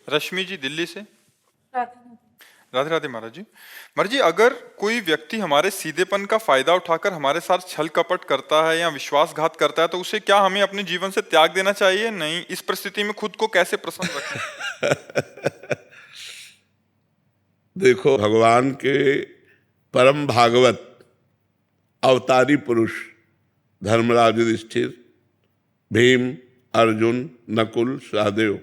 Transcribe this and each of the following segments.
रश्मि जी दिल्ली से। राधे। राधे राधे महाराज जी। महाराज जी, अगर कोई व्यक्ति हमारे सीधेपन का फायदा उठाकर हमारे साथ छल कपट करता है या विश्वासघात करता है तो उसे क्या हमें अपने जीवन से त्याग देना चाहिए? नहीं, इस परिस्थिति में खुद को कैसे प्रसन्न रखें? देखो, भगवान के परम भागवत अवतारी पुरुष धर्मराज युधिष्ठिर, भीम, अर्जुन, नकुल, सहदेव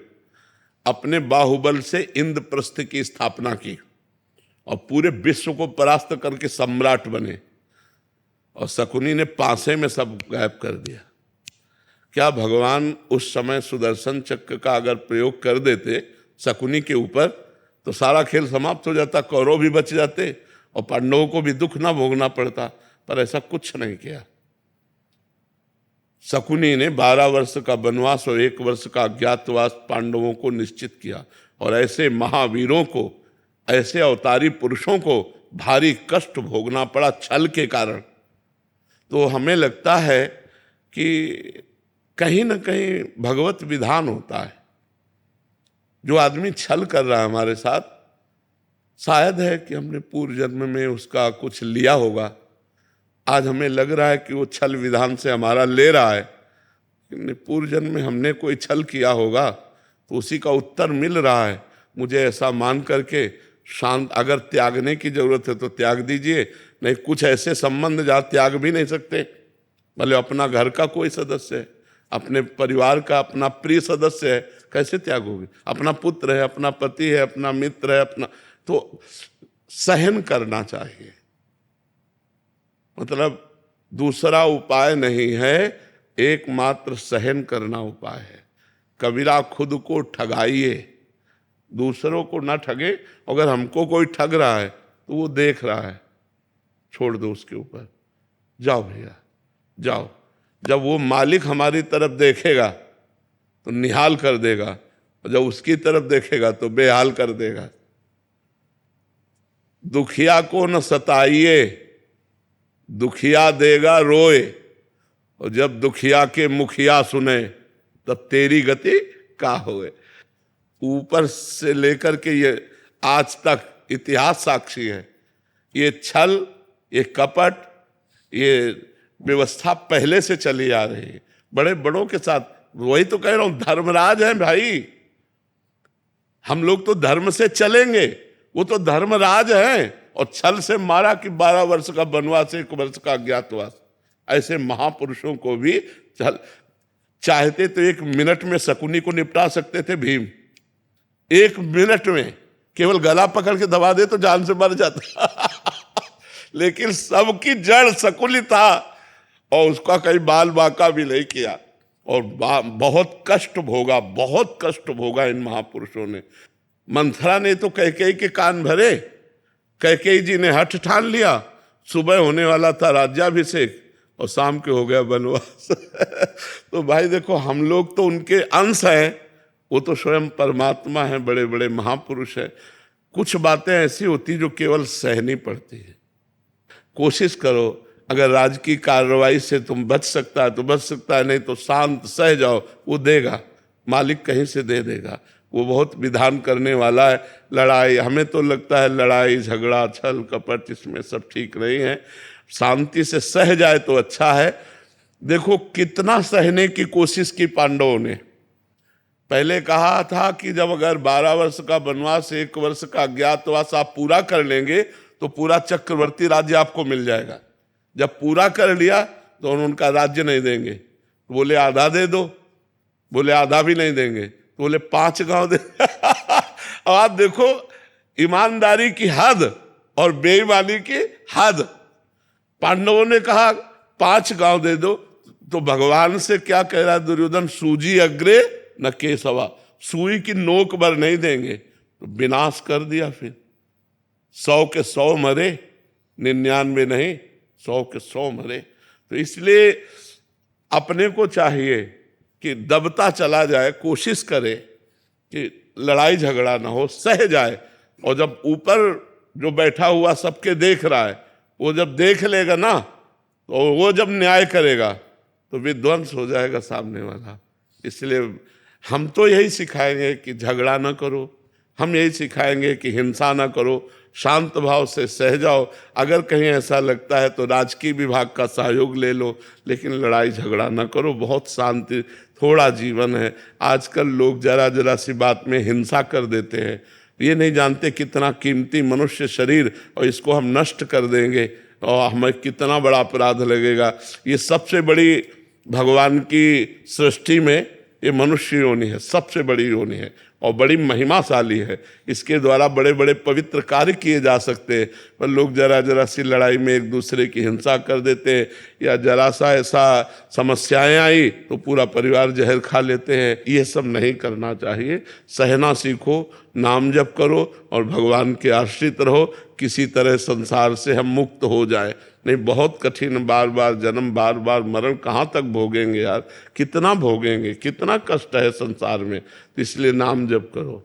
अपने बाहुबल से इंद्रप्रस्थ की स्थापना की और पूरे विश्व को परास्त करके सम्राट बने, और शकुनी ने पासे में सब गायब कर दिया। क्या भगवान उस समय सुदर्शन चक्र का अगर प्रयोग कर देते शकुनी के ऊपर तो सारा खेल समाप्त हो जाता, कौरव भी बच जाते और पांडवों को भी दुख ना भोगना पड़ता, पर ऐसा कुछ नहीं किया। शकुनी ने 12 वर्ष का वनवास और 1 वर्ष का अज्ञातवास पांडवों को निश्चित किया, और ऐसे महावीरों को, ऐसे अवतारी पुरुषों को भारी कष्ट भोगना पड़ा छल के कारण। तो हमें लगता है कि कहीं ना कहीं भगवत विधान होता है। जो आदमी छल कर रहा है हमारे साथ, शायद है कि हमने पूर्व जन्म में उसका कुछ लिया होगा, आज हमें लग रहा है कि वो छल विधान से हमारा ले रहा है, लेकिन पूर्व जन्म में हमने कोई छल किया होगा तो उसी का उत्तर मिल रहा है। मुझे ऐसा मान करके शांत, अगर त्यागने की जरूरत है तो त्याग दीजिए, नहीं कुछ ऐसे संबंध जहाँ त्याग भी नहीं सकते, भले अपना घर का कोई सदस्य है, अपने परिवार का अपना प्रिय सदस्य है, कैसे त्यागोगे? अपना पुत्र है, अपना पति है, अपना मित्र है, अपना, तो सहन करना चाहिए। मतलब दूसरा उपाय नहीं है, एकमात्र सहन करना उपाय है। कबीरा खुद को ठगाइए, दूसरों को ना ठगे। अगर हमको कोई ठग रहा है तो वो देख रहा है, छोड़ दो उसके ऊपर, जाओ भैया जाओ। जब वो मालिक हमारी तरफ देखेगा तो निहाल कर देगा, और जब उसकी तरफ देखेगा तो बेहाल कर देगा। दुखिया को न सताइए, दुखिया देगा रोए, और जब दुखिया के मुखिया सुने तब तेरी गति का होए। ऊपर से लेकर के ये आज तक इतिहास साक्षी है। ये छल, ये कपट, ये व्यवस्था पहले से चली आ रही है बड़े बड़ों के साथ। वही तो कह रहा हूं, धर्मराज है भाई। हम लोग तो धर्म से चलेंगे, वो तो धर्मराज है। और छल से मारा कि 12 वर्ष का वनवास, 1 वर्ष का अज्ञातवास। ऐसे महापुरुषों को भी छल, चाहते तो 1 मिनट में शकुनी को निपटा सकते थे भीम। 1 मिनट में केवल गला पकड़ के दबा दे तो जान से मर जाता लेकिन सबकी जड़ शकुनी था, और उसका कहीं बाल बाका भी नहीं किया, और बहुत कष्ट भोगा, बहुत कष्ट भोगा इन महापुरुषों ने। मंथरा ने तो कैकेयी के कान भरे। कैकेयी जी ने हठ ठान लिया, सुबह होने वाला था राज्याभिषेक और शाम के हो गया वनवास तो भाई देखो, हम लोग तो उनके अंश हैं, वो तो स्वयं परमात्मा हैं, बड़े बड़े महापुरुष हैं। कुछ बातें ऐसी होती जो केवल सहनी पड़ती है। कोशिश करो, अगर राजकीय कार्रवाई से तुम बच सकता है तो बच सकता है, नहीं तो शांत सह जाओ, वो देगा, मालिक कहीं से दे देगा। वो बहुत विधान करने वाला है। लड़ाई, हमें तो लगता है लड़ाई झगड़ा छल कपट इसमें सब ठीक नहीं है। शांति से सह जाए तो अच्छा है। देखो कितना सहने की कोशिश की पांडवों ने। पहले कहा था कि जब अगर 12 वर्ष का वनवास, 1 वर्ष का अज्ञातवास आप पूरा कर लेंगे तो पूरा चक्रवर्ती राज्य आपको मिल जाएगा। जब पूरा कर लिया तो उनका राज्य नहीं देंगे, तो बोले आधा दे दो, बोले आधा भी नहीं देंगे, तो बोले 5 गांव दे अब आप देखो ईमानदारी की हद और बेईमानी की हद। पांडवों ने कहा 5 गांव दे दो, तो भगवान से क्या कह रहा है दुर्योधन? सूजी अग्रे न केसवा, सुई की नोक भर नहीं देंगे, तो विनाश कर दिया। फिर 100 के 100 मरे, 99 नहीं, 100 के 100 मरे। तो इसलिए अपने को चाहिए कि दबता चला जाए, कोशिश करे कि लड़ाई झगड़ा ना हो, सह जाए। और जब ऊपर जो बैठा हुआ सबके देख रहा है, वो जब देख लेगा ना, तो वो जब न्याय करेगा तो विध्वंस हो जाएगा सामने वाला। इसलिए हम तो यही सिखाएंगे कि झगड़ा ना करो, हम यही सिखाएंगे कि हिंसा ना करो, शांत भाव से सह जाओ। अगर कहीं ऐसा लगता है तो राजकीय विभाग का सहयोग ले लो, लेकिन लड़ाई झगड़ा ना करो। बहुत शांति थोड़ा जीवन है। आजकल लोग जरा जरा सी बात में हिंसा कर देते हैं। ये नहीं जानते कितना कीमती मनुष्य शरीर, और इसको हम नष्ट कर देंगे और हमें कितना बड़ा अपराध लगेगा। ये सबसे बड़ी भगवान की सृष्टि में ये मनुष्य योनि है, सबसे बड़ी योनि है और बड़ी महिमाशाली है। इसके द्वारा बड़े बड़े पवित्र कार्य किए जा सकते हैं, पर लोग जरा जरा सी लड़ाई में एक दूसरे की हिंसा कर देते हैं, या जरा सा ऐसा समस्याएं आई तो पूरा परिवार जहर खा लेते हैं। ये सब नहीं करना चाहिए। सहना सीखो, नाम जप करो और भगवान के आश्रित रहो। किसी तरह संसार से हम मुक्त हो जाए। नहीं, बहुत कठिन, बार बार जन्म, बार बार मरण, कहाँ तक भोगेंगे यार? कितना भोगेंगे? कितना कष्ट है संसार में। तो इसलिए नाम जप करो।